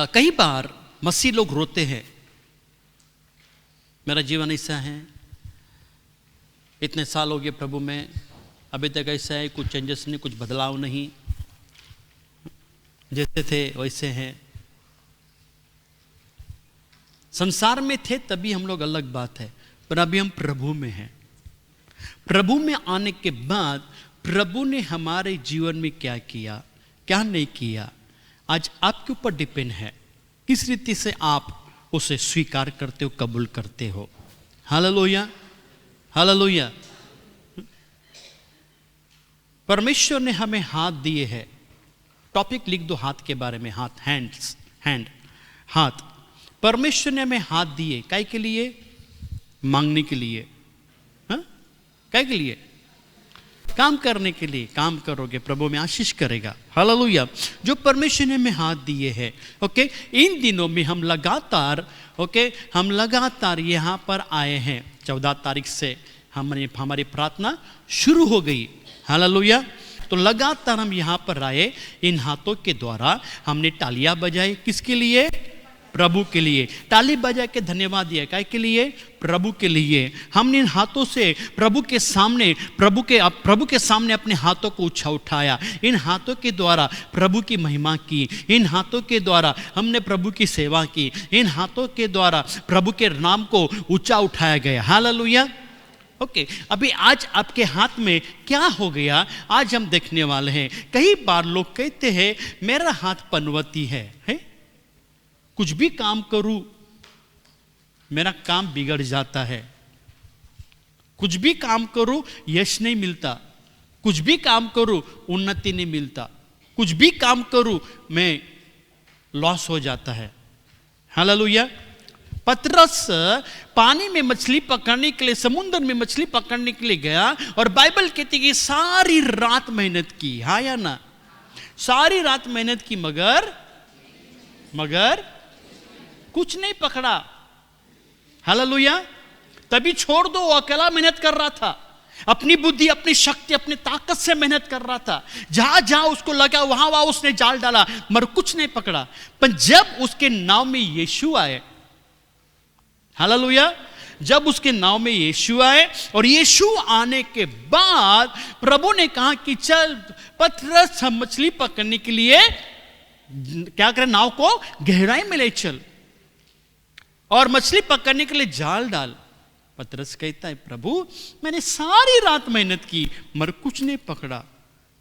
कई बार मसीह लोग रोते हैं, मेरा जीवन ऐसा है, इतने साल हो गए प्रभु में, अभी तक ऐसा है, कुछ चेंजेस नहीं, कुछ बदलाव नहीं, जैसे थे वैसे हैं। संसार में थे तभी हम लोग, अलग बात है, पर अभी हम प्रभु में हैं। प्रभु में आने के बाद प्रभु ने हमारे जीवन में क्या किया, क्या नहीं किया, आज आपके ऊपर डिपेंड है किस रीति से आप उसे स्वीकार करते हो, कबूल करते हो। Hallelujah, hallelujah. परमेश्वर ने हमें हाथ दिए हैं, टॉपिक लिख दो हाथ के बारे में, हाथ, हैंड्स, हैंड, हाथ। परमेश्वर ने हमें हाथ दिए, काय के लिए? मांगने के लिए, हाँ, काय के लिए? काम करने के लिए। काम करोगे प्रभु में आशीष करेगा। हालेलुया। जो परमेश्वर ने हमें हाथ दिए हैं, ओके, इन दिनों में हम लगातार, ओके, हम लगातार यहाँ पर आए हैं। 14 तारीख से हमारी प्रार्थना शुरू हो गई। हालेलुया। तो लगातार हम यहाँ पर आए, इन हाथों के द्वारा हमने तालियां बजाई, किसके लिए? प्रभु के लिए। ताली बजा के धन्यवाद दिया, काय के लिए? प्रभु के लिए। हमने इन हाथों से प्रभु के सामने, प्रभु के सामने अपने हाथों को ऊंचा उठाया। इन हाथों के द्वारा प्रभु की महिमा की, इन हाथों के द्वारा हमने प्रभु की सेवा की, इन हाथों के द्वारा प्रभु के नाम को ऊंचा उठाया गया। हालेलुया। ओके, अभी आज आपके हाथ में क्या हो गया, आज हम देखने वाले हैं। कई बार लोग कहते हैं मेरा हाथ पनवती है? कुछ भी काम करूं मेरा काम बिगड़ जाता है, कुछ भी काम करूं यश नहीं मिलता, कुछ भी काम करूं उन्नति नहीं मिलता, कुछ भी काम करूं मैं लॉस हो जाता है। हालेलुया। पतरस पानी में मछली पकड़ने के लिए, समुद्र में मछली पकड़ने के लिए गया, और बाइबल कहती है कि सारी रात मेहनत की। हाँ या ना? सारी रात मेहनत की, मगर कुछ नहीं पकड़ा। हालेलुया। तभी छोड़ दो, वो अकेला मेहनत कर रहा था, अपनी बुद्धि, अपनी शक्ति, अपनी ताकत से मेहनत कर रहा था। जहां जहां उसको लगा वहां वहां उसने जाल डाला, मगर कुछ नहीं पकड़ा। पर जब उसके नाव में यीशु आए, हालेलुया, जब उसके नाव में यीशु आए, और यीशु आने के बाद प्रभु ने कहा कि चल पतरस, हम मछली पकड़ने के लिए क्या करें, नाव को गहराई में ले चल और मछली पकड़ने के लिए जाल डाल। पतरस कहता है प्रभु मैंने सारी रात मेहनत की मगर कुछ नहीं पकड़ा,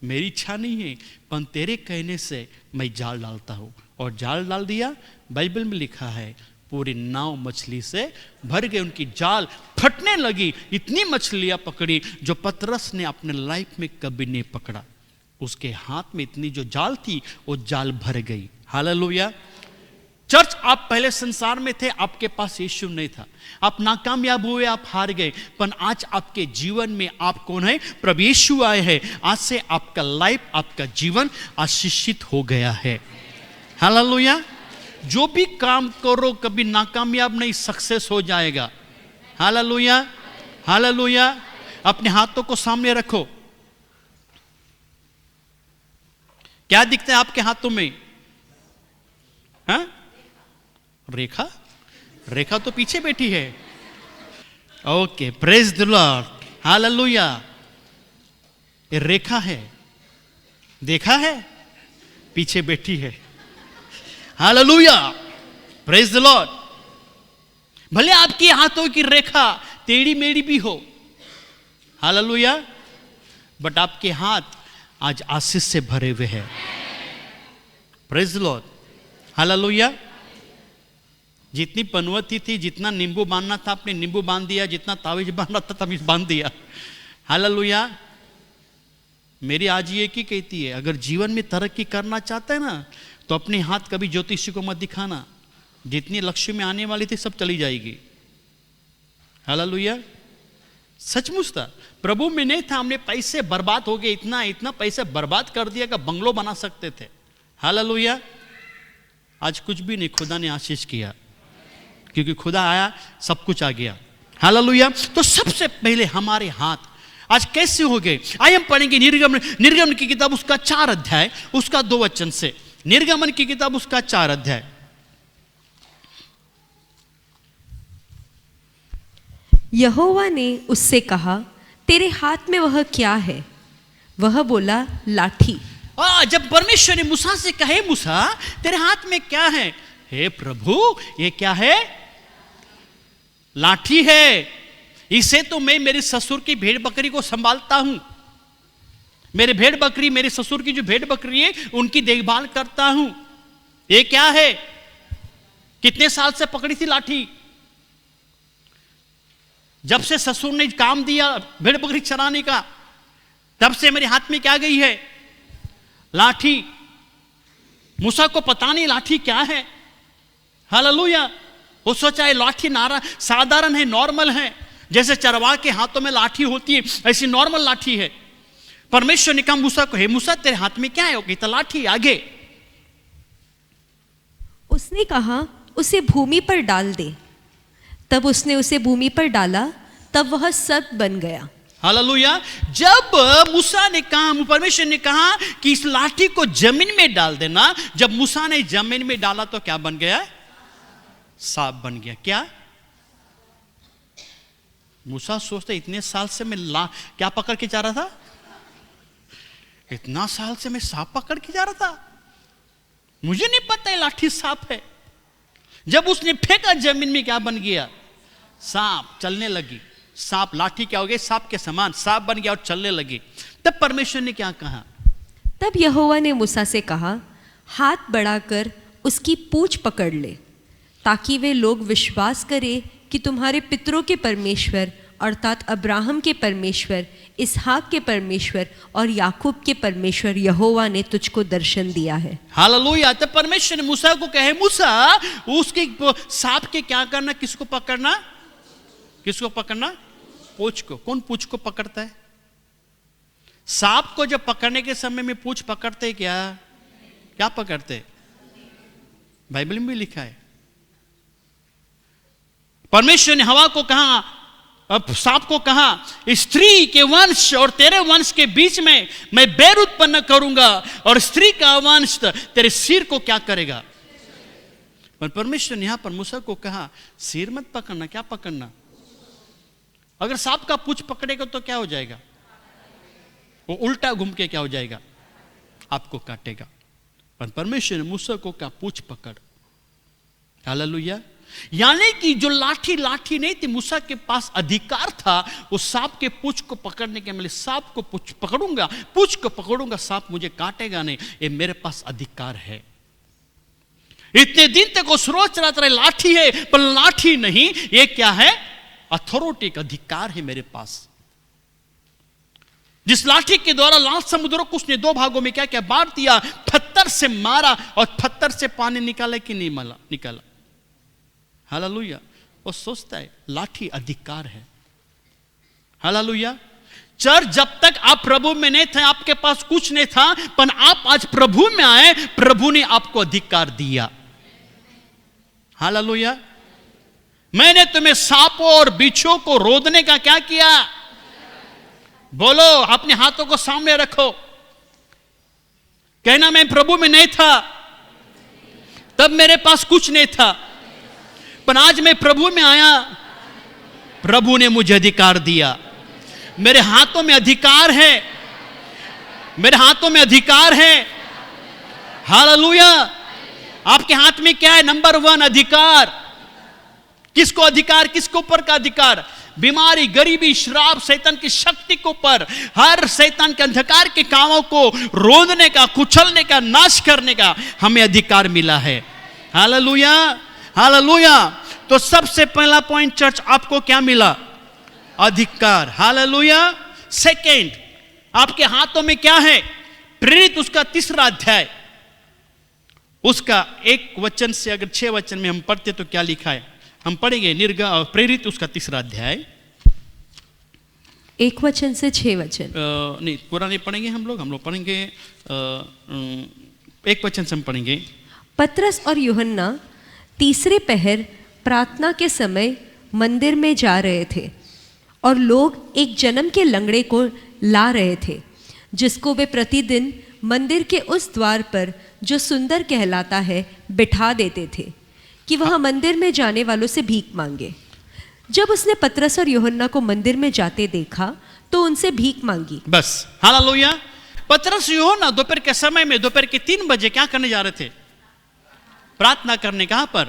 मेरी इच्छा नहीं है, पर तेरे कहने से मैं जाल डालता हूं। और जाल डाल दिया। बाइबल में लिखा है पूरी नाव मछली से भर गई, उनकी जाल फटने लगी। इतनी मछलियां पकड़ी जो पतरस ने अपने लाइफ में कभी नहीं पकड़ा। उसके हाथ में इतनी जो जाल थी वो जाल भर गई। हालेलुया। चर्च, आप पहले संसार में थे, आपके पास यीशु नहीं था, आप नाकामयाब हुए, आप हार गए, पर आज आपके जीवन में आप कौन है? प्रभु यीशु आए हैं। आज से आपका लाइफ, आपका जीवन आशीषित हो गया है। हालेलुया। जो भी काम करो कभी नाकामयाब नहीं, सक्सेस हो जाएगा। Hallelujah, hallelujah. अपने हाथों को सामने रखो। क्या दिखता है आपके हाथों में? हाँ? रेखा? रेखा तो पीछे बैठी है। Okay, praise the Lord, hallelujah. ये रेखा है, देखा है? पीछे बैठी है। Hallelujah, praise the Lord. भले आपके हाथों की रेखा टेढ़ी मेढ़ी भी हो, हालेलुया, बट आपके हाथ आज आशीष से भरे हुए हैं। Praise the Lord, hallelujah. जितनी पनवती थी, जितना नींबू बांधना था आपने नींबू बांध दिया, जितना तावीज बांधना था तावीज बांध दिया। हालेलुया। मेरी आज ये की कहती है, अगर जीवन में तरक्की करना चाहता है ना, तो अपने हाथ कभी ज्योतिषी को मत दिखाना। जितनी लक्ष्य में आने वाली थी सब चली जाएगी। हालेलुया। सचमुच था, प्रभु में नहीं था, हमने पैसे बर्बाद हो गए, इतना इतना पैसे बर्बाद कर दिया कि बंगलो बना सकते थे। हालेलुया। आज कुछ भी नहीं, खुदा ने आशीष किया, क्योंकि खुदा आया, सब कुछ आ गया। हालेलुया। तो सबसे पहले हमारे हाथ आज कैसे हो गए? आइए हम पढ़ेंगे निर्गमन की किताब उसका 4 अध्याय उसका 2 वचन से। निर्गमन की किताब उसका 4 अध्याय। यहोवा ने उससे कहा, तेरे हाथ में वह क्या है? वह बोला, लाठी। जब परमेश्वर ने मूसा से कहे, मूसा तेरे हाथ में क्या है? हे प्रभु, ये क्या है? लाठी है। इसे तो मैं मेरे ससुर की भेड़ बकरी को संभालता हूं। मेरे भेड़ बकरी, मेरे ससुर की जो भेड़ बकरी है उनकी देखभाल करता हूं। ये क्या है? कितने साल से पकड़ी थी लाठी? जब से ससुर ने काम दिया भेड़ बकरी चराने का, तब से मेरे हाथ में क्या गई है? लाठी। मूसा को पता नहीं लाठी क्या है। हालेलुया। वो सोचा है लाठी साधारण है, नॉर्मल है, जैसे चरवाह के हाथों में लाठी होती है ऐसी नॉर्मल लाठी है। परमेश्वर ने कहा मूसा को, हे मूसा तेरे हाथ में क्या है? वो कहता लाठी। आगे उसने कहा, उसे भूमि पर डाल दे। तब उसने उसे भूमि पर डाला, तब वह सख्त बन गया। हालेलुया। जब मूसा ने कहा, परमेश्वर ने कहा कि इस लाठी को जमीन में डाल देना, जब मूसा ने जमीन में डाला तो क्या बन गया? सांप बन गया। क्या? मूसा सोचते इतने साल से मैं क्या पकड़ के जा रहा था? इतना साल से मैं सांप पकड़ के जा रहा था, मुझे नहीं पता है लाठी सांप है। जब उसने फेंका जमीन में क्या बन गया? सांप। चलने लगी। सांप, लाठी क्या हो गई? सांप के समान सांप बन गया और चलने लगी। तब परमेश्वर ने क्या कहा? तब यहोवा ने मूसा से कहा, हाथ बढ़ाकर उसकी पूंछ पकड़ ले, ताकि वे लोग विश्वास करें कि तुम्हारे पितरों के परमेश्वर अर्थात अब्राहम के परमेश्वर, इसहाक के परमेश्वर और याकूब के परमेश्वर यहोवा ने तुझको दर्शन दिया है। हालेलुया। तो परमेश्वर ने मूसा को कहे, मूसा उसके सांप के क्या करना? किसको पकड़ना? किसको पकड़ना? पूंछ को। कौन पूंछ को पकड़ता है? सांप को जब पकड़ने के समय में पूंछ पकड़ते क्या? क्या पकड़ते? बाइबल में भी लिखा है। परमेश्वर ने हवा को कहा, अब सांप को कहा, स्त्री के वंश और तेरे वंश के बीच में मैं बैर उत्पन्न करूंगा और स्त्री का वंश तेरे सिर को क्या करेगा? पर परमेश्वर ने यहां पर मूसा को कहा, सिर मत पकड़ना। क्या पकड़ना? अगर सांप का पूंछ पकड़ेगा तो क्या हो जाएगा? वो उल्टा घूम के क्या हो जाएगा? आपको काटेगा। पर परमेश्वर ने मूसा को कहा, पूंछ पकड़। हालेलुया। यानी कि जो लाठी नहीं थी, मूसा के पास अधिकार था वो सांप के पूंछ को पकड़ने के। मैं सांप को पूंछ पकड़ूंगा, पूंछ को पकड़ूंगा, सांप मुझे काटेगा नहीं, ये मेरे पास अधिकार है। इतने दिन तक वो सोच रहा था लाठी है, पर लाठी नहीं, ये क्या है? अथॉरिटी का अधिकार है मेरे पास। जिस लाठी के द्वारा लाल समुद्र को उसने 2 भागों में क्या क्या बांट दिया, पत्थर से मारा और पत्थर से पानी निकाला कि नहीं निकाला? हालेलुया। वो सोचता है लाठी अधिकार है। हालेलुया। चर्च, जब तक आप प्रभु में नहीं थे आपके पास कुछ नहीं था, पर आप आज प्रभु में आए, प्रभु ने आपको अधिकार दिया। हालेलुया। मैंने तुम्हें सांपों और बिच्छुओं को रोदने का क्या किया? बोलो, अपने हाथों को सामने रखो, कहना मैं प्रभु में नहीं था, तब मेरे पास कुछ नहीं था, पर आज मैं प्रभु में आया, प्रभु ने मुझे अधिकार दिया। मेरे हाथों में अधिकार है, मेरे हाथों में अधिकार है। हालेलुया। आपके हाथ में क्या है? नंबर 1 अधिकार। किसको अधिकार? किसके ऊपर का अधिकार? बीमारी, गरीबी, श्राप, शैतान की शक्ति के ऊपर, हर शैतान के अंधकार के कामों को रोंदने का, कुचलने का, नाश करने का हमें अधिकार मिला है। हालेलुया। हालेलुया। तो सबसे पहला पॉइंट चर्च, आपको क्या मिला? अधिकार। हालेलुया। सेकंड, आपके हाथों में क्या है? प्रेरित उसका 3रा अध्याय, उसका 1 वचन से अगर 6 वचन में हम पढ़ते तो क्या लिखा है? हम पढ़ेंगे प्रेरित उसका 3रा अध्याय 1 वचन से 6 वचन। नहीं, पूरा नहीं पढ़ेंगे हम लोग पढ़ेंगे 1 वचन से हम पढ़ेंगे। पतरस और यूहन्ना तीसरे पहर प्रार्थना के समय मंदिर में जा रहे थे और लोग एक जन्म के लंगड़े को ला रहे थे, जिसको वे प्रतिदिन मंदिर के उस द्वार पर जो सुंदर कहलाता है बिठा देते थे कि वह मंदिर में जाने वालों से भीख मांगे। जब उसने पतरस और यूहन्ना को मंदिर में जाते देखा तो उनसे भीख मांगी। बस हालेलुया। पतरस यूहन्ना दोपहर के समय में, दोपहर के 3 बजे क्या करने जा रहे थे? प्रार्थना करने। कहां पर?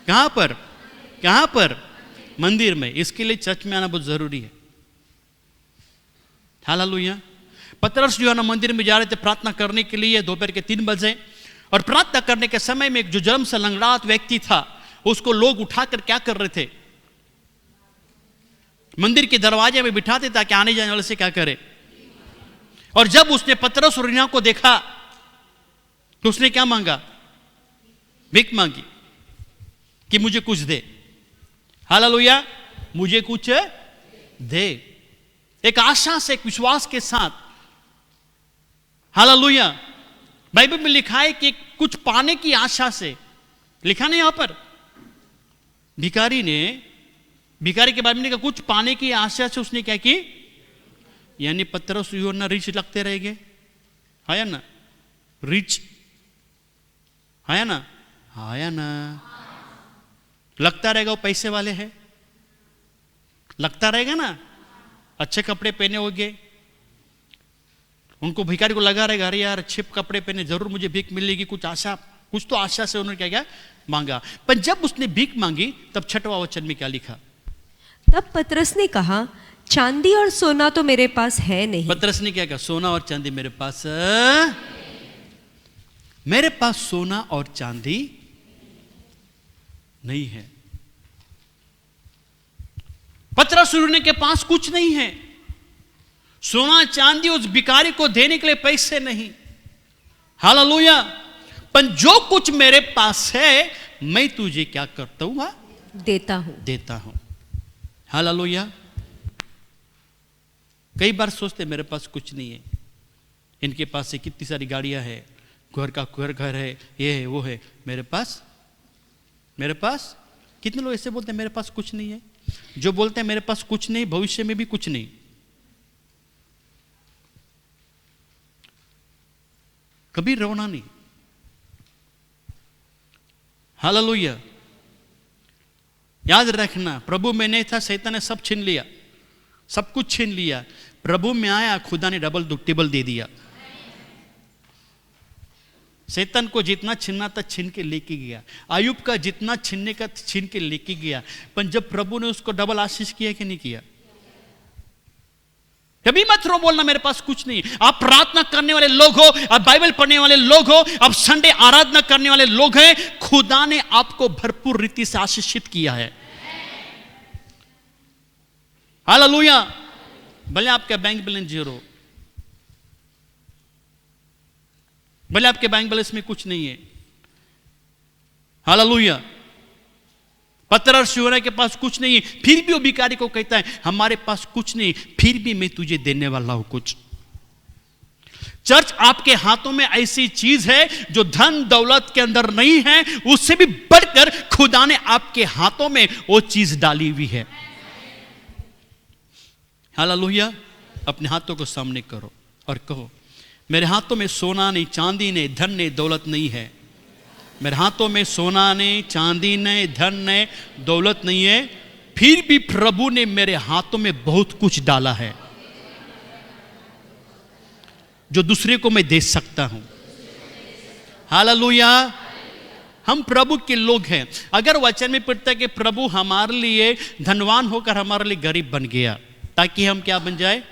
कहां पर? कहां पर? मंदिर में। इसके लिए चर्च में आना बहुत जरूरी है। हालेलुया। पतरस यूहन्ना मंदिर में जा रहे थे प्रार्थना करने के लिए दोपहर के 3 बजे, और प्रार्थना करने के समय में एक जो जन्म से लंगड़ात व्यक्ति था उसको लोग उठाकर क्या कर रहे थे? मंदिर के दरवाजे में बिठाते ताकि आने जाने वाले से क्या करे। और जब उसने पतरस और यूहन्ना को देखा तो उसने क्या मांगा? भीख मांगी कि मुझे कुछ दे। हालेलुया। मुझे कुछ दे। एक आशा से, एक विश्वास के साथ। हालेलुया। बाइबल में लिखा है कि कुछ पाने की आशा से, लिखा नहीं यहां पर, भिखारी के बारे में लिखा कुछ पाने की आशा से उसने क्या की? यानी पतरस यूहन्ना रिच लगते रहेंगे, है ना? रिच है ना? है ना? लगता रहेगा वो पैसे वाले हैं, लगता रहेगा ना? अच्छे कपड़े पहने होंगे, उनको भिखारी को लगा रहेगा अरे यार अच्छे कपड़े पहने, जरूर मुझे भीख मिलेगी, कुछ आशा, कुछ तो आशा से उन्होंने क्या क्या मांगा। पर जब उसने भीख मांगी तब 6वां वचन में क्या लिखा? तब पतरस ने कहा, चांदी और सोना तो मेरे पास है नहीं। पतरस ने क्या कहा? सोना और चांदी मेरे पास सोना और चांदी नहीं है। पतरस के पास कुछ नहीं है, सोना चांदी उस भिखारी को देने के लिए पैसे नहीं। हालेलुया। पर जो कुछ मेरे पास है मैं तुझे क्या करता हूं? देता हूं। हालेलुया। कई बार सोचते मेरे पास कुछ नहीं है, इनके पास से कितनी सारी गाड़ियां है, घर है, ये है वो है, मेरे पास कितने लोग ऐसे बोलते हैं मेरे पास कुछ नहीं है। जो बोलते हैं मेरे पास कुछ नहीं, भविष्य में भी कुछ नहीं। कभी रोना नहीं। हालेलुया। याद रखना, प्रभु में नहीं था, शैतान ने सब छीन लिया, सब कुछ छीन लिया। प्रभु में आया, खुदा ने डबल टिबल दे दिया। शैतान को जितना छीनना था छीन के लेके गया, आयुब का जितना छीनने का छीन के लेके गया। पर जब प्रभु ने उसको डबल आशीष किया कि नहीं किया? कभी मत रो बोलना मेरे पास कुछ नहीं। आप प्रार्थना करने वाले लोग हो, आप बाइबल पढ़ने वाले लोग हो, आप संडे आराधना करने वाले लोग हैं, खुदा ने आपको भरपूर रीति से आशीषित किया है। हालेलुया। भले आपका बैंक बैलेंस 0, भले आपके बैंक बैलेंस में कुछ नहीं है। हालेलुया। पतरस यूहन्ना के पास कुछ नहीं, फिर भी वो भिखारी को कहता है हमारे पास कुछ नहीं, फिर भी मैं तुझे देने वाला हूं कुछ। चर्च, आपके हाथों में ऐसी चीज है जो धन दौलत के अंदर नहीं है, उससे भी बढ़कर खुदा ने आपके हाथों में वो चीज डाली हुई है। हालेलुया। अपने हाथों को सामने करो और कहो, मेरे हाथों में सोना नहीं, चांदी नहीं, धन नहीं, दौलत नहीं है। मेरे हाथों में सोना नहीं, चांदी नहीं, धन नहीं, दौलत नहीं है, फिर भी प्रभु ने मेरे हाथों में बहुत कुछ डाला है जो दूसरे को मैं दे सकता हूं। हालेलुया। हम प्रभु के लोग हैं। अगर वचन में पढ़ता है कि प्रभु हमारे लिए धनवान होकर हमारे लिए गरीब बन गया ताकि हम क्या बन जाए,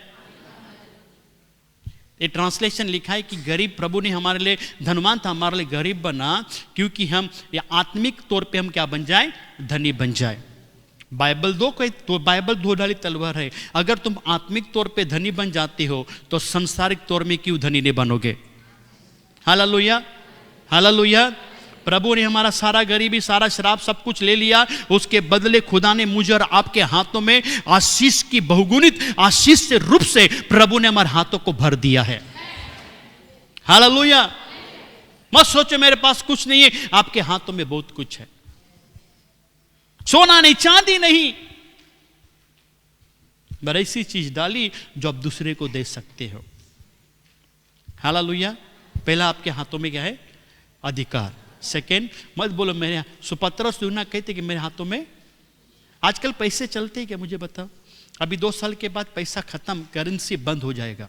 ये ट्रांसलेशन लिखा है कि गरीब, प्रभु ने हमारे लिए धनवान था, हमारे लिए गरीब बना क्योंकि हम या आत्मिक तौर पे हम क्या बन जाए, धनी बन जाए। बाइबल बाइबल 2 ढाली तलवार है। अगर तुम आत्मिक तौर पे धनी बन जाते हो तो सांसारिक तौर में क्यों धनी नहीं बनोगे? हालेलुया। हालेलुया। प्रभु ने हमारा सारा गरीबी, सारा शराब, सब कुछ ले लिया, उसके बदले खुदा ने मुझे और आपके हाथों में आशीष की बहुगुणित आशीष से रूप से प्रभु ने हमारे हाथों को भर दिया है। हालेलुया। मत सोचो मेरे पास कुछ नहीं है, आपके हाथों में बहुत कुछ है। सोना नहीं, चांदी नहीं, पर ऐसी चीज डाली जो आप दूसरे को दे सकते हो। हालेलुया। पहला आपके हाथों में क्या है? अधिकार। सेकेंड, मत बोलो मेरे सुपत्रस यूहन्ना कहते कि मेरे हाथों में आजकल पैसे चलते हैं क्या? मुझे बताओ। अभी 2 साल के बाद पैसा खत्म, करेंसी बंद हो जाएगा।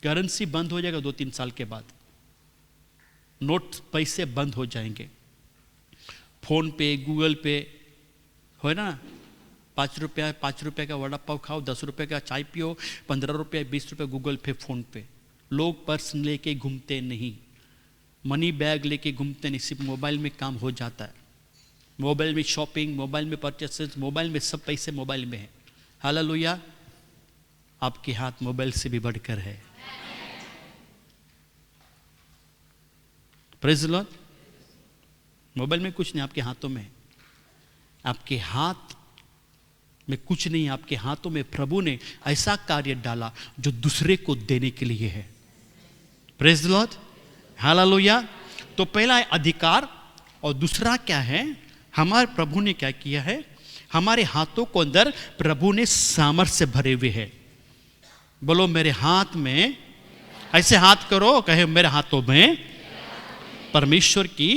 करेंसी बंद हो जाएगा 2-3 साल के बाद। नोट पैसे बंद हो जाएंगे। फोन पे, गूगल पे हो ना, 5 रुपया का वड़ा पाव खाओ, 10 रुपये का चाय पियो, 15 रुपये 20 रुपये गूगल पे, फोन पे। लोग पर्स लेके घूमते नहीं, मनी बैग लेके घूमते नहीं, सिर्फ मोबाइल में काम हो जाता है। मोबाइल में शॉपिंग, मोबाइल में परचेसेस, मोबाइल में सब पैसे मोबाइल में है। हालेलुया। आपके हाथ मोबाइल से भी बढ़कर है। Praise the Lord. मोबाइल में कुछ नहीं, आपके हाथों में है। आपके हाथ में कुछ नहीं, आपके हाथों में प्रभु ने ऐसा कार्य डाला जो दूसरे को देने के लिए है। Praise the Lord. हालेलुया। तो पहला है अधिकार, और दूसरा क्या है? हमारे प्रभु ने क्या किया है? हमारे हाथों को अंदर प्रभु ने सामर्थ्य से भरे हुए है। बोलो मेरे हाथ में, ऐसे हाथ करो, कहे मेरे हाथों में परमेश्वर की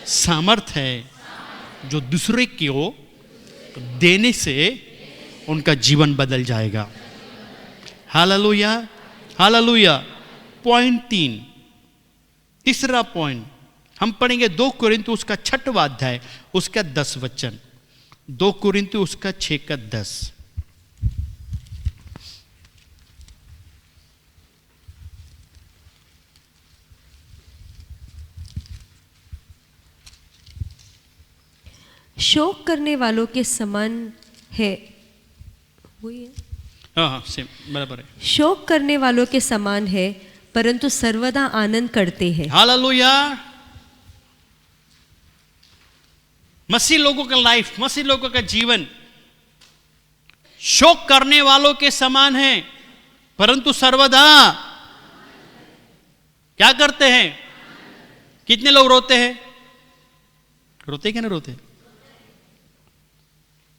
सामर्थ्य है जो दूसरे को देने से उनका जीवन बदल जाएगा। हालेलुया। हालेलुया। पॉइंट 3, तीसरा पॉइंट हम पढ़ेंगे 2 कोरिन्थियों उसका 6वां अध्याय उसका 10 वचन। 2 कोरिन्थियों उसका 6 का 10। शोक करने वालों के समान है। वही है। हाँ, सेम बराबर है। शोक करने वालों के समान है, परंतु सर्वदा आनंद करते हैं। हालेलुया। मसीह लोगों का लाइफ, मसीह लोगों का जीवन शोक करने वालों के समान है, परंतु सर्वदा क्या करते हैं? कितने लोग रोते हैं? रोते क्या नहीं रोते?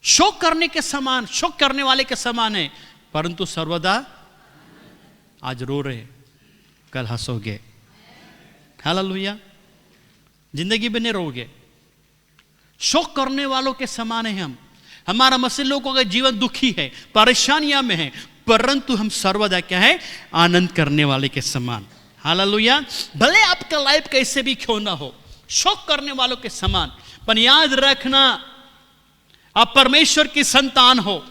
शोक करने के समान, शोक करने वाले के समान है, परंतु सर्वदा, आज रो रहे, कल हंसोगे। हालेलुया। जिंदगी में नहीं रोगे। शोक करने वालों के समान है हम। हमारा मसीह लोगों का जीवन दुखी है, परेशानियां में है, परंतु हम सर्वदा क्या है? आनंद करने वाले के समान। हालेलुया। भले आपका लाइफ कैसे भी क्यों ना हो, शोक करने वालों के समान। पर याद रखना, आप परमेश्वर की संतान हो।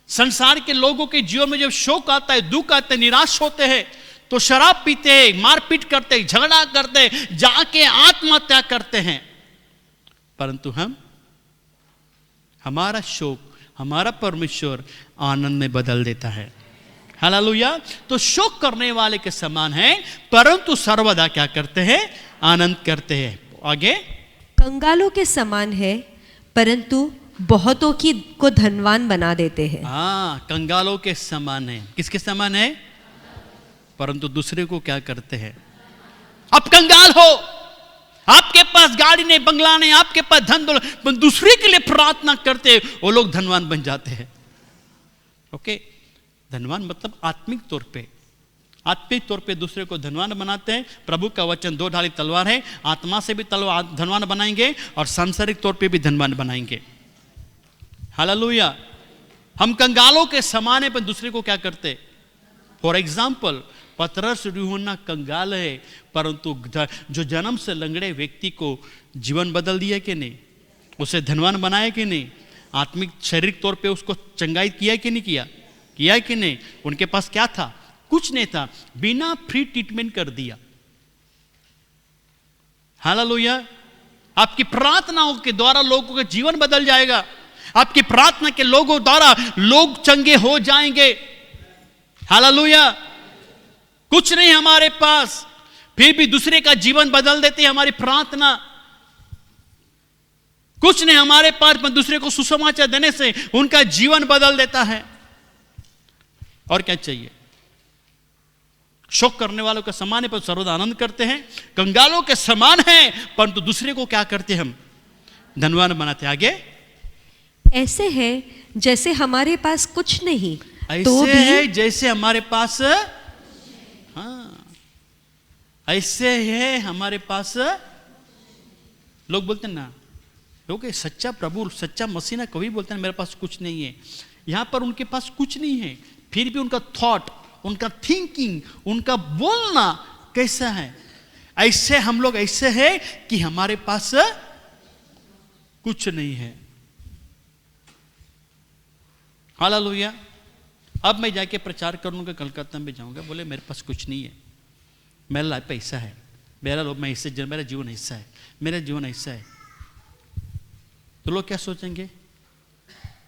संसार के लोगों के जीवन में जब शोक आता है, दुख आता है, निराश होते हैं, तो शराब पीते हैं, मारपीट करते हैं, झगड़ा करते हैं, जाके आत्महत्या करते हैं। परंतु हमारा शोक, हमारा परमेश्वर आनंद में बदल देता है। हालेलुया। तो शोक करने वाले के समान है, परंतु सर्वदा क्या करते हैं? आनंद करते हैं। आगे, कंगालों के समान है, परंतु बहुतों को धनवान बना देते हैं। हाँ, कंगालों के समान है। किसके समान है? परंतु दूसरे को क्या करते हैं? आप कंगाल हो, आपके पास गाड़ी नहीं, बंगला नहीं, आपके पास धन दौलत, दूसरे के लिए प्रार्थना करते हैं, वो लोग धनवान बन जाते हैं। ओके। धनवान मतलब आत्मिक तौर पे, आत्मिक तौर पे दूसरे को धनवान बनाते हैं। प्रभु का वचन 2 ढाली तलवार है, आत्मा से भी तलवार धनवान बनाएंगे और सांसारिक तौर पे भी धनवान बनाएंगे। हालेलुया। हम कंगालों के समान है, पर दूसरे को क्या करते? फॉर एग्जाम्पल, पतरस यूहन्ना कंगाल है, परंतु जो जन्म से लंगड़े व्यक्ति को जीवन बदल दिया कि नहीं? उसे धनवान बनाया कि नहीं? आत्मिक शारीरिक तौर पे उसको चंगाई किया कि नहीं किया? किया कि नहीं? उनके पास क्या था? कुछ नहीं था, बिना फ्री ट्रीटमेंट कर दिया। हालेलुया। आपकी प्रार्थनाओं के द्वारा लोगों का जीवन बदल जाएगा। आपकी प्रार्थना के लोगों द्वारा लोग चंगे हो जाएंगे। हालेलुया। कुछ नहीं हमारे पास, फिर भी दूसरे का जीवन बदल देती है हमारी प्रार्थना। कुछ नहीं हमारे पास, पर दूसरे को सुसमाचार देने से उनका जीवन बदल देता है। और क्या चाहिए? शोक करने वालों के समान है, पर सर्वदा आनंद करते हैं। कंगालों के समान है, परंतु दूसरे को क्या करते? हम धनवान बनाते। आगे, ऐसे है जैसे हमारे पास कुछ नहीं तो ऐसे भी है जैसे हमारे पास, हाँ, ऐसे है हमारे पास। लोग बोलते हैं ना, क्योंकि सच्चा प्रभु, सच्चा मसीह ना कभी बोलते हैं मेरे पास कुछ नहीं है। यहां पर उनके पास कुछ नहीं है, फिर भी उनका थॉट, उनका थिंकिंग, उनका बोलना कैसा है? ऐसे हम लोग ऐसे है कि हमारे पास कुछ नहीं है। हालेलुया। अब मैं जाके प्रचार करूंगा, कलकत्ता में जाऊंगा, बोले मेरे पास कुछ नहीं है, मेरा लाइफ ऐसा है, मेरा जीवन ऐसा है, मेरा जीवन ऐसा है। तो लोग क्या सोचेंगे?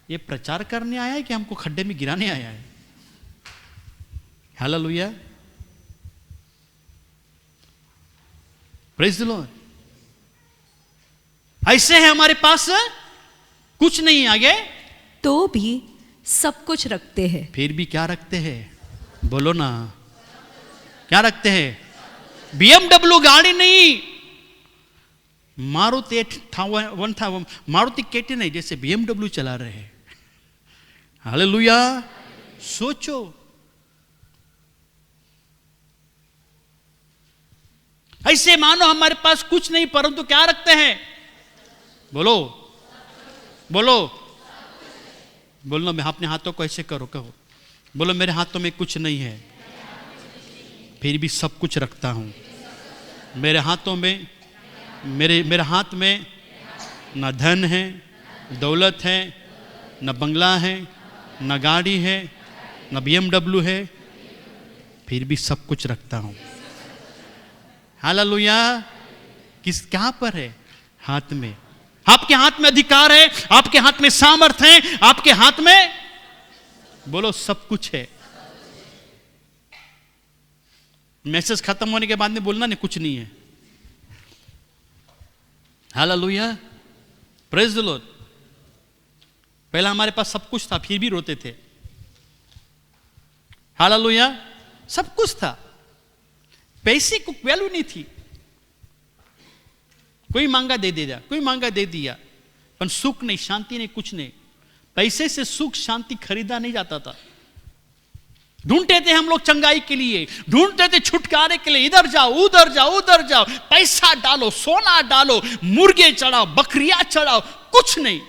ये प्रचार करने आया है कि हमको खड्डे में गिराने आया है? Hallelujah, praise the Lord. ऐसे है हमारे पास कुछ नहीं, आगे तो भी सब कुछ रखते हैं। फिर भी क्या रखते हैं? बोलो ना, क्या रखते हैं? BMW गाड़ी नहीं, मारुति 1000 मारुति केटी नहीं, जैसे BMW चला रहे हैं। हालेलुया। सोचो, ऐसे मानो हमारे पास कुछ नहीं, परंतु क्या रखते हैं? बोलो बोलो बोलो। मैं अपने हाथों को ऐसे करो, कहो, बोलो मेरे हाथों में कुछ नहीं है, फिर भी सब कुछ रखता हूं। मेरे हाथों में, मेरे हाथ में न धन है, दौलत है, न बंगला है, न गाड़ी है, न BMW है, फिर भी सब कुछ रखता हूं। हालेलुया। कहां पर है? हाथ में। आपके हाथ में अधिकार है, आपके हाथ में सामर्थ है, आपके हाथ में, बोलो, सब कुछ है। मैसेज खत्म होने के बाद में बोलना नहीं कुछ नहीं है। Hallelujah, praise the Lord. पहला हमारे पास सब कुछ था, फिर भी रोते थे। हालेलुया, सब कुछ था, पैसे को वैल्यू नहीं थी। कोई मांगा दे दिया, कोई मांगा दे दिया, पर सुख नहीं, शांति नहीं, कुछ नहीं। पैसे से सुख शांति खरीदा नहीं जाता था। ढूंढते थे हम लोग चंगाई के लिए, ढूंढते थे छुटकारे के लिए, इधर जाओ उधर जाओ उधर जाओ, पैसा डालो, सोना डालो, मुर्गे चढ़ाओ, बकरियां चढ़ाओ, कुछ नहीं।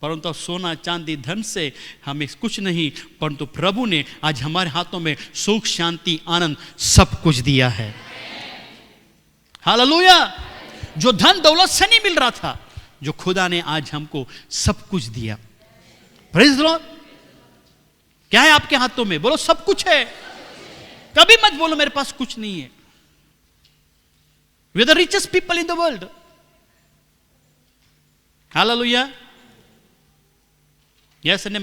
परंतु सोना चांदी धन से हमें कुछ नहीं, परंतु प्रभु ने आज हमारे हाथों में सुख शांति आनंद सब कुछ दिया है। हालेलुया। जो धन दौलत से नहीं मिल रहा था, जो खुदा ने आज हमको सब कुछ दिया। Praise the Lord. क्या है आपके हाथों में? बोलो सब कुछ है। कभी मत बोलो मेरे पास कुछ नहीं है। We are the richest people in the world. Hallelujah. यह संडे,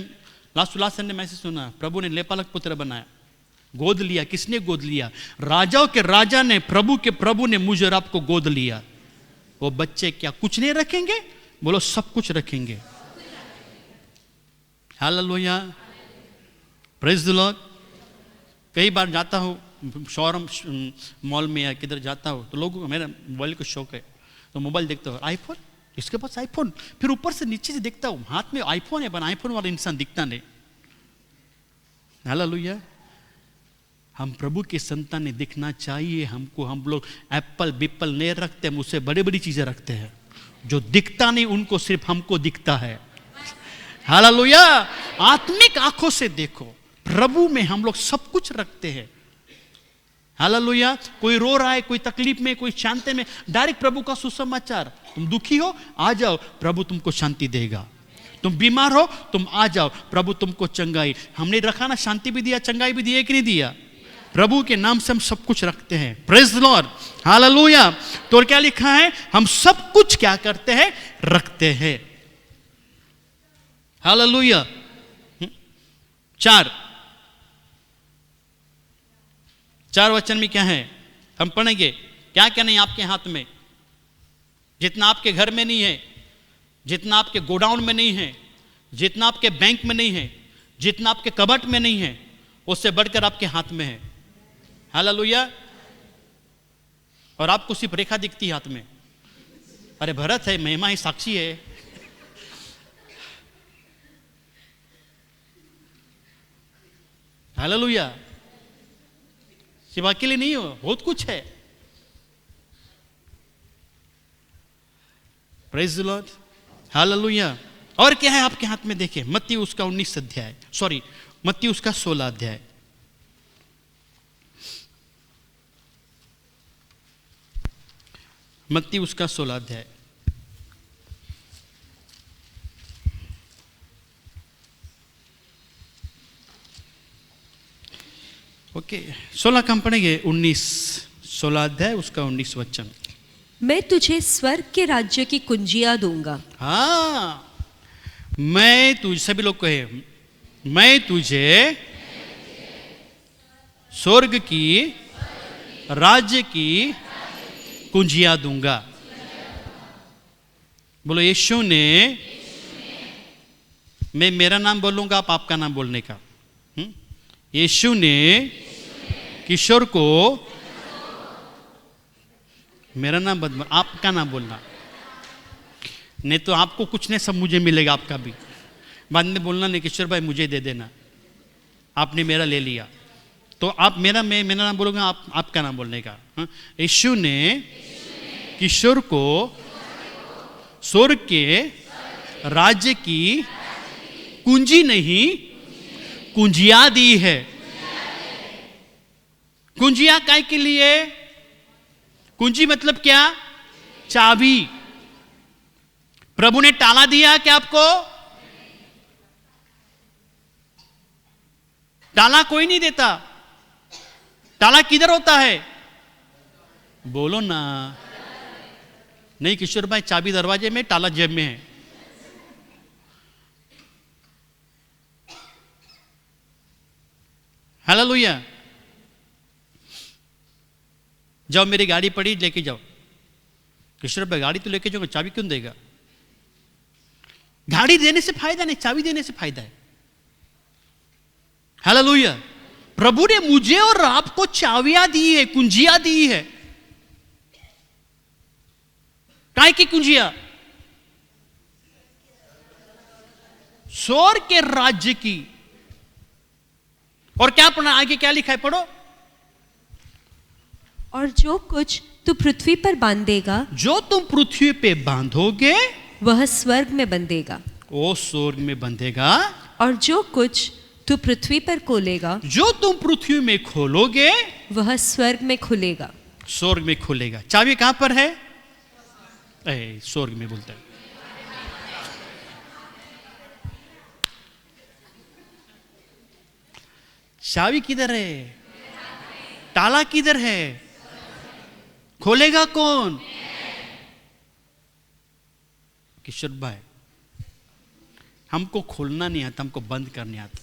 लास्ट संडे मैसेज सुना, प्रभु ने लेपालक पुत्र बनाया, गोद लिया। किसने गोद लिया? राजाओं के राजा ने, प्रभु के प्रभु ने मुझे और आपको गोद लिया। वो बच्चे क्या कुछ नहीं रखेंगे? बोलो सब कुछ रखेंगे। Hallelujah, praise the Lord. कई बार जाता हूँ शोरूम मॉल में या किधर जाता हूँ, तो लोगों को, मेरा मोबाइल को शौक है, तो मोबाइल देखता हूँ, आईफोन, इसके पास आईफोन, फिर ऊपर से नीचे से देखता हूँ हाथ में आईफोन है, पर आईफोन वाला इंसान दिखता नहीं। हालेलुया। हम प्रभु के संतान ने दिखना चाहिए हमको। हम लोग एप्पल बिप्पल नहीं रखते, हम उससे बड़ी बड़ी चीजें रखते हैं। जो दिखता नहीं उनको सिर्फ हमको दिखता है। हालेलुया। आत्मिक आंखों से देखो, प्रभु में हम लोग सब कुछ रखते हैं। हालेलुया। कोई रो रहा है, कोई तकलीफ में, कोई शांति में, डायरेक्ट प्रभु का सुसमाचार। तुम दुखी हो, आ जाओ, प्रभु तुमको शांति देगा। तुम बीमार हो, तुम आ जाओ, प्रभु तुमको चंगाई। हमने रखा ना, शांति भी दिया, चंगाई भी दिया कि नहीं दिया? प्रभु के नाम से हम सब कुछ रखते हैं। Praise the Lord. हालेलुया। तो क्या लिखा है? हम सब कुछ क्या करते हैं? रखते हैं। हालेलुया। चार वचन में क्या है हम पढ़ेंगे। क्या क्या नहीं आपके हाथ में? जितना आपके घर में नहीं है, जितना आपके गोडाउन में नहीं है, जितना आपके बैंक में नहीं है, जितना आपके कबट में नहीं है, उससे बढ़कर आपके हाथ में है। हालेलुया। और आपको सिर्फ रेखा दिखती है हाथ में। अरे भरत है, महिमा है, साक्षी है। हालेलुया। सिर्फ अकेले नहीं हो, बहुत कुछ है। Praise the Lord, hallelujah. और क्या है आपके हाथ में? देखें मत्ती उसका 19 अध्याय, सॉरी मत्ती उसका 16 अध्याय। मत्ती उसका 16 अध्याय। ओके 16 का हम पढ़ेंगे, 16 अध्याय उसका 19 वचन। मैं तुझे स्वर्ग के राज्य की कुंजियां दूंगा। हाँ, मैं तुझे, सभी लोग कहे, मैं तुझे स्वर्ग की राज्य की कुंजियां दूंगा। बोलो यीशु ने, मैं मेरा नाम बोलूंगा, आप आपका नाम बोलने का। यीशु ने किशोर को, मेरा नाम बदल, आपका नाम बोलना, नहीं तो आपको कुछ नहीं, सब मुझे मिलेगा, आपका भी। बाद में बोलना नहीं किशोर भाई मुझे दे देना, आपने मेरा ले लिया। तो आप मेरा, मैं मेरा नाम बोलूंगा, आप आपका नाम बोलने का। यीशु ने किशोर को स्वर्ग के राज्य की कुंजी नहीं, कुंजिया दी है। कुंजिया काय के लिए? कुंजी मतलब क्या? चाबी। प्रभु ने ताला दिया क्या आपको? ताला कोई नहीं देता। ताला किधर होता है? बोलो ना। नहीं किशोर भाई, चाबी दरवाजे में, ताला जेब में है। हालेलुया। जाओ मेरी गाड़ी पड़ी, लेके जाओ। किशोर भाई गाड़ी तो लेके जाओ, चाबी क्यों देगा? गाड़ी देने से फायदा नहीं, चाबी देने से फायदा है। हालेलुया। प्रभु ने मुझे और आपको चाबियां दी है, कुंजियां दी है। काय की कुंजियां? स्वर्ग के राज्य की। और क्या पढ़ना आगे, क्या लिखा है? पढ़ो। और जो कुछ तू पृथ्वी पर बांधेगा, जो तुम पृथ्वी पे बांधोगे, वह स्वर्ग में बंधेगा। वो स्वर्ग में बंधेगा। और जो कुछ तू पृथ्वी पर खोलेगा, जो तुम पृथ्वी में खोलोगे, वह स्वर्ग में खुलेगा। स्वर्ग में खुलेगा। चाबी कहां पर है? स्वर्ग में बोलता है। चाबी किधर है? ताला किधर है? खोलेगा कौन? किशोर भाई, हमको खोलना नहीं आता, हमको बंद करने आता।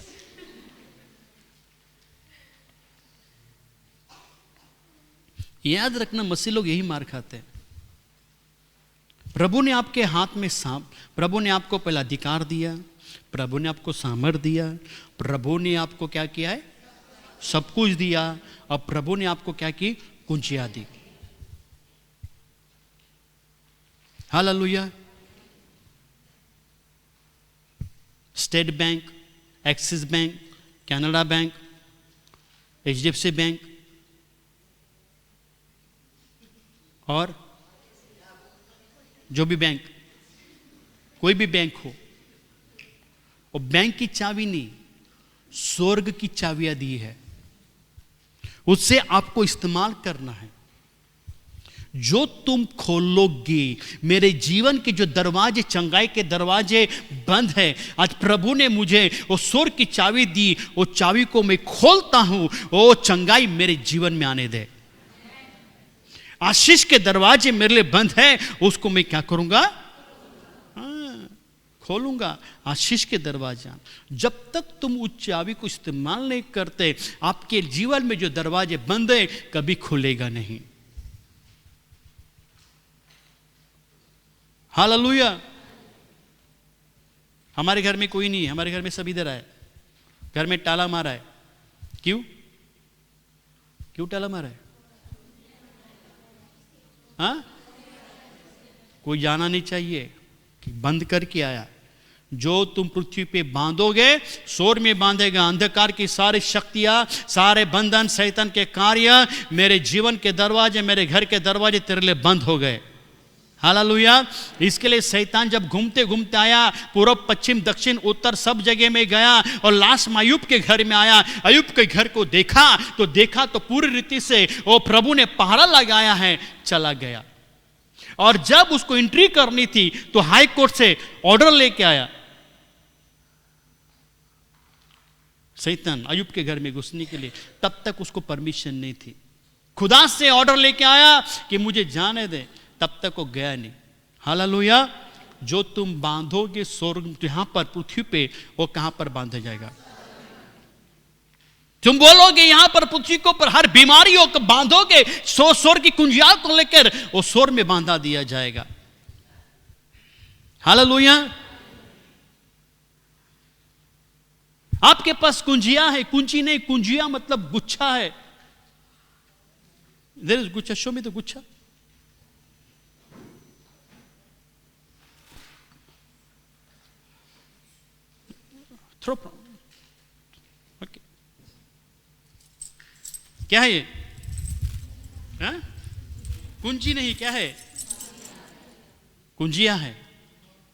याद रखना, मसीह लोग यही मार खाते हैं। प्रभु ने आपके हाथ में प्रभु ने आपको पहला अधिकार दिया, प्रभु ने आपको सामर्थ दिया, प्रभु ने आपको क्या किया है? सब कुछ दिया। और प्रभु ने आपको क्या की? कुंजियां दी। Hallelujah. State Bank, Axis Bank, Canada Bank, HDFC bank और जो भी बैंक, कोई भी बैंक हो, वो बैंक की चाबी नहीं, स्वर्ग की चाबियां दी है। उससे आपको इस्तेमाल करना है। जो तुम खोलोगे, मेरे जीवन के जो दरवाजे, चंगाई के दरवाजे बंद है, आज प्रभु ने मुझे वो स्वर्ग की चाबी दी, वो चाबी को मैं खोलता हूं, वो चंगाई मेरे जीवन में आने दे। आशीष के दरवाजे मेरे लिए बंद है, उसको मैं क्या करूंगा? खोलूंगा। आशीष के दरवाजा। जब तक तुम उस चाबी को इस्तेमाल नहीं करते, आपके जीवन में जो दरवाजे बंद है, कभी खुलेगा नहीं। हालेलुया। हमारे घर में कोई नहीं है, हमारे घर में सब इधर आए, घर में ताला मारा है। क्यों? क्यों ताला मारा है? हाँ? कोई जाना नहीं चाहिए कि बंद करके आया। जो तुम पृथ्वी पे बांधोगे स्वर्ग में बांधेगा। अंधकार की सारी शक्तियां, सारे बंधन, शैतान के कार्य, मेरे जीवन के दरवाजे, मेरे घर के दरवाजे तेरे लिए बंद हो गए। हालेलुया। इसके लिए शैतान जब घूमते घूमते आया, पूर्व पश्चिम दक्षिण उत्तर सब जगह में गया और लास्ट में अय्यूब के घर में आया। अय्यूब के घर को देखा तो पूरी रीति से वो प्रभु ने पहरा लगाया है, चला गया। और जब उसको एंट्री करनी थी तो हाई कोर्ट से ऑर्डर लेके आया। शैतान अय्यूब के घर में घुसने के लिए, तब तक उसको परमिशन नहीं थी। खुदा से ऑर्डर लेके आया कि मुझे जाने दे, तब तक वो गया नहीं। हालेलुया। जो तुम बांधोगे स्वर्ग, यहां पर पृथ्वी पे, वो कहां पर बांधा जाएगा? तुम बोलोगे यहां पर पृथ्वी के ऊपर हर बीमारियों को बांधोगे, स्वर्ग की कुंजिया को लेकर वो स्वर्ग में बांधा दिया जाएगा। हालेलुया। आपके पास कुंजिया है, कुंजी नहीं, कुंजिया मतलब गुच्छा है। देयर इज गुच्छा, शो मी द गुच्छा। थ्रो। ओके, क्या है ये? कुंजी नहीं, क्या है? कुंजिया है।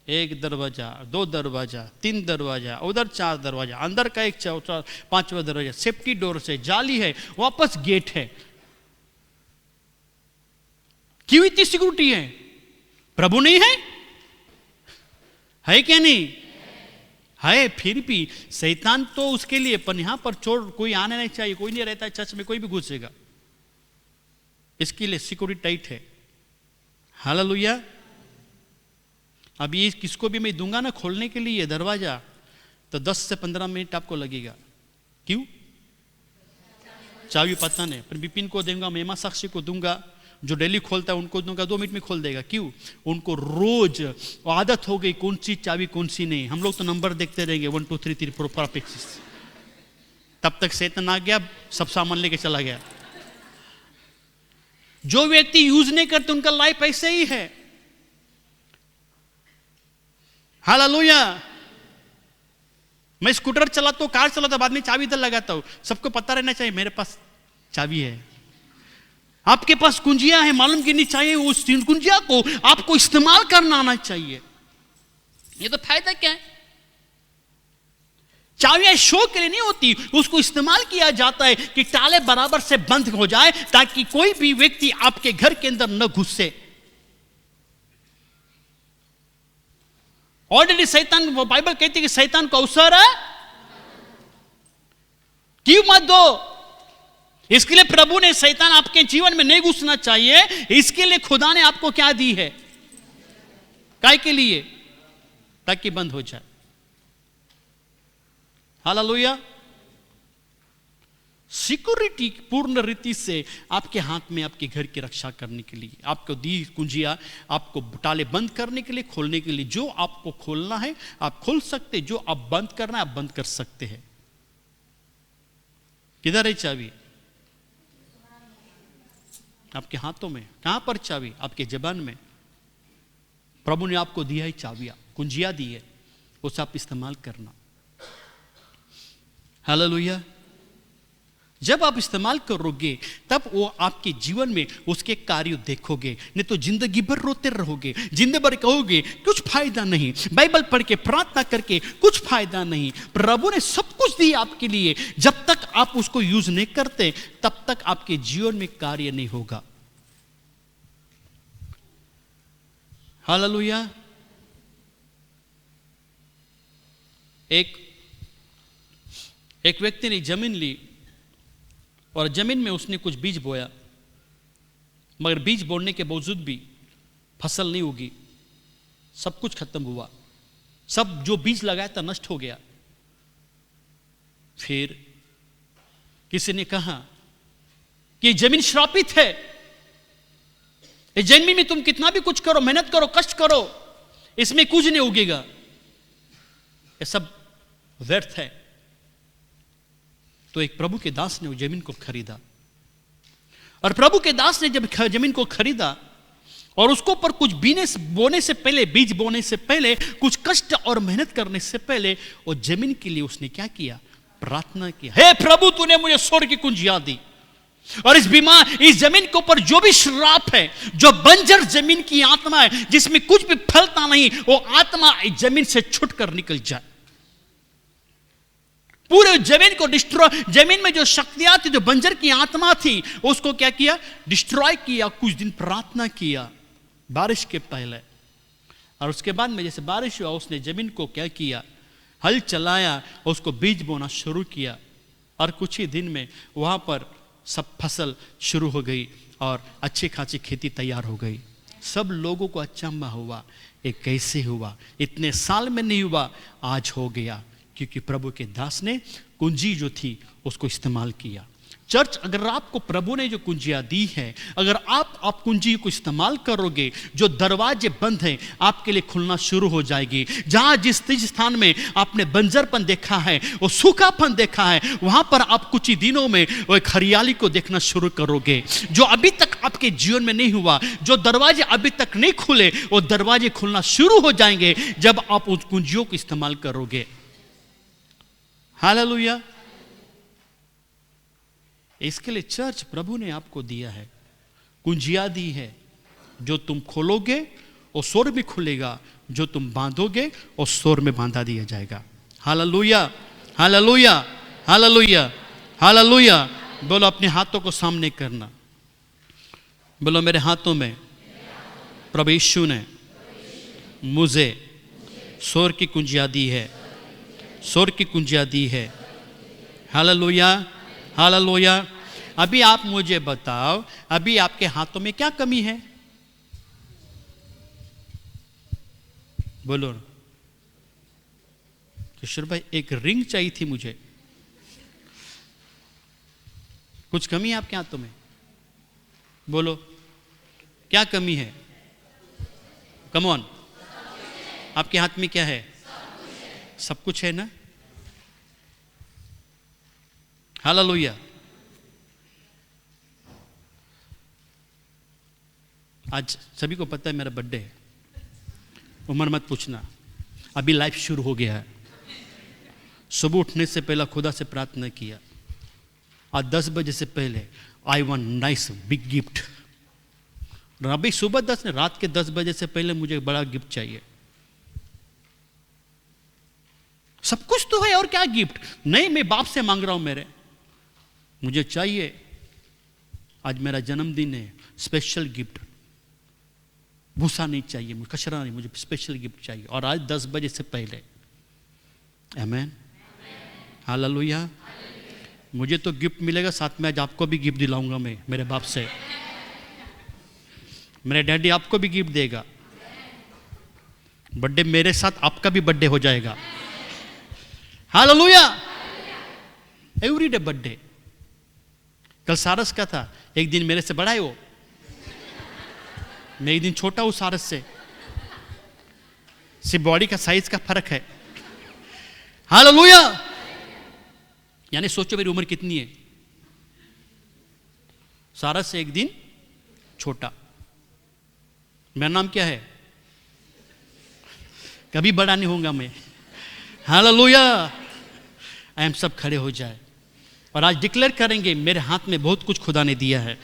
एक दरवाजा, दो दरवाजा, तीन दरवाजा, उधर चार दरवाजा, अंदर का एक चौथा पांचवा दरवाजा, सेफ्टी डोर से, जाली है, वापस गेट है। क्यों इतनी सिक्योरिटी है? प्रभु नहीं है क्या? नहीं है। फिर भी शैतान तो उसके लिए, पर यहां पर चोर कोई आने नहीं चाहिए, कोई नहीं रहता है चर्च में, कोई भी घुसेगा, इसके लिए सिक्योरिटी टाइट है। हालेलुया। अब ये किसको भी मैं दूंगा ना खोलने के लिए दरवाजा, तो 10 से 15 मिनट आपको लगेगा। क्यों? चाबी पता नहीं, पर बिपिन को दूंगा, मेमा साक्षी को दूंगा, जो डेली खोलता है उनको दूंगा, 2 मिनट में खोल देगा। क्यों? उनको रोज आदत हो गई कौन सी चाबी कौन सी नहीं। हम लोग तो नंबर देखते रहेंगे 1 2 3 4 5 6, तब तक शैतान आ गया, सब सामान लेके चला गया। जो व्यक्ति यूज नहीं करते उनका लाइफ ऐसे ही है। हालेलुया। मैं स्कूटर चलाता हूं, कार चलाता हूं, बाद में चाबी इधर लगाता हूं, सबको पता रहना चाहिए मेरे पास चाबी है। आपके पास कुंजिया है, मालूम गिरनी चाहिए, उस कुंजिया को आपको इस्तेमाल करना आना चाहिए। ये तो फायदा क्या है? चाबियां शो के लिए नहीं होती, उसको इस्तेमाल किया जाता है कि ताले बराबर से बंद हो जाए, ताकि कोई भी व्यक्ति आपके घर के अंदर न घुसे। ऑलरेडी शैतान, वो बाइबल कहती है कि शैतान को अवसर है, क्यों मत दो। इसके लिए प्रभु ने, शैतान आपके जीवन में नहीं घुसना चाहिए, इसके लिए खुदा ने आपको क्या दी है? काय के लिए? ताकि बंद हो जाए। हालेलुया। सिक्योरिटी पूर्ण रीति से आपके हाथ में, आपके घर की रक्षा करने के लिए, आपको दी कुंजिया, आपको ताले बंद करने के लिए, खोलने के लिए। जो आपको खोलना है आप खोल सकते, जो आप बंद करना है आप बंद कर सकते हैं। किधर है चाबी? आपके हाथों में। कहां पर चाबी? आपके जबान में। प्रभु ने आपको दिया है चाबियां, कुंजिया दी है, उसे आप इस्तेमाल करना। हालेलुया। जब आप इस्तेमाल करोगे तब वो आपके जीवन में उसके कार्य देखोगे, नहीं तो जिंदगी भर रोते रहोगे, जिंदगी भर कहोगे कुछ फायदा नहीं, बाइबल पढ़ के प्रार्थना करके कुछ फायदा नहीं। प्रभु ने सब कुछ दिया आपके लिए, जब तक आप उसको यूज नहीं करते तब तक आपके जीवन में कार्य नहीं होगा। हालेलुया। एक व्यक्ति ने जमीन ली और जमीन में उसने कुछ बीज बोया, मगर बीज बोने के बावजूद भी फसल नहीं उगी, सब कुछ खत्म हुआ, सब जो बीज लगाया था नष्ट हो गया। फिर किसी ने कहा कि जमीन श्रापित है, इस जमीन में तुम कितना भी कुछ करो, मेहनत करो, कष्ट करो, इसमें कुछ नहीं उगेगा, ये सब व्यर्थ है। तो एक प्रभु के दास ने वो जमीन को खरीदा, और प्रभु के दास ने जब जमीन को खरीदा, और उसको पर कुछ बोने से पहले, बीज बोने से पहले, कुछ कष्ट और मेहनत करने से पहले वो जमीन के लिए उसने क्या किया? प्रार्थना किया, हे प्रभु तूने मुझे स्वर्ग की कुंजियां दी, और इस जमीन के ऊपर जो भी श्राप है, जो बंजर जमीन की आत्मा है, जिसमें कुछ भी फलता नहीं, वो आत्मा इस जमीन से छूटकर निकल जाए। पूरे जमीन को डिस्ट्रॉय, जमीन में जो शक्तियां थी, जो बंजर की आत्मा थी, उसको क्या किया? डिस्ट्रॉय किया। कुछ दिन प्रार्थना किया बारिश के पहले, और उसके बाद में जैसे बारिश हुआ, उसने जमीन को क्या किया? हल चलाया, उसको बीज बोना शुरू किया, और कुछ ही दिन में वहां पर सब फसल शुरू हो गई और अच्छी खासी खेती तैयार हो गई। सब लोगों को अचंभा हुआ, ये कैसे हुआ? इतने साल में नहीं हुआ, आज हो गया, क्योंकि प्रभु के दास ने कुंजी जो थी उसको इस्तेमाल किया। चर्च, अगर आपको प्रभु ने जो कुंजियां दी है, अगर आप कुंजी को इस्तेमाल करोगे, जो दरवाजे बंद हैं आपके लिए खुलना शुरू हो जाएगी। जहां जिस स्थान में आपने बंजरपन देखा है, वो सूखापन देखा है, वहां पर आप कुछ ही दिनों में वो एक हरियाली को देखना शुरू करोगे। जो अभी तक आपके जीवन में नहीं हुआ, जो दरवाजे अभी तक नहीं खुले, वो दरवाजे खुलना शुरू हो जाएंगे जब आप उन कुंजियों को इस्तेमाल करोगे। हालेलुया। इसके लिए चर्च, प्रभु ने आपको दिया है, कुंजियां दी है। जो तुम खोलोगे वो स्वर्ग में खुलेगा, जो तुम बांधोगे वो स्वर्ग में बांधा दिया जाएगा। Hallelujah, hallelujah, hallelujah, hallelujah. बोलो अपने हाथों को सामने करना, बोलो मेरे हाथों में प्रभु यीशु ने मुझे स्वर्ग की कुंजियां दी है, स्वर्ग की कुंजियां दी है। Hallelujah, hallelujah. अभी आप मुझे बताओ, अभी आपके हाथों में क्या कमी है? बोलो किशोर भाई, एक रिंग चाहिए थी मुझे। कुछ कमी है आपके हाथों में? बोलो क्या कमी है? कम ऑन, आपके हाथ में क्या है? सब कुछ है ना? हालेलुया। आज सभी को पता है मेरा बर्थडे है, उम्र मत पूछना, अभी लाइफ शुरू हो गया है। सुबह उठने से पहले खुदा से प्रार्थना किया, आज 10 बजे से पहले I want nice big gift. अभी सुबह 10 रात के 10 बजे से पहले मुझे बड़ा गिफ्ट चाहिए। सब कुछ तो है और क्या गिफ्ट? नहीं, मैं बाप से मांग रहा हूं, मेरे मुझे चाहिए, आज मेरा जन्मदिन है, स्पेशल गिफ्ट। भूसा नहीं चाहिए मुझे, कचरा नहीं, मुझे स्पेशल गिफ्ट चाहिए, और आज 10 बजे से पहले। आमेन, हालेलुया। मुझे तो गिफ्ट मिलेगा, साथ में आज आपको भी गिफ्ट दिलाऊंगा मैं मेरे बाप से। मेरे डैडी आपको भी गिफ्ट देगा। बर्थडे मेरे साथ आपका भी बर्थडे हो जाएगा। हालेलुया। Every day birthday. कल सारस का था, एक दिन मेरे से बड़ा है वो, मैं एक दिन छोटा हूं सारस से, सिर्फ बॉडी का साइज का फर्क है। हालेलुया। यानी सोचो मेरी उम्र कितनी है, सारस से एक दिन छोटा। मेरा नाम क्या है? कभी बड़ा नहीं होऊंगा मैं। हालेलुया। हम सब खड़े हो जाए और आज डिक्लेयर करेंगे, मेरे हाथ में बहुत कुछ खुदा ने दिया है।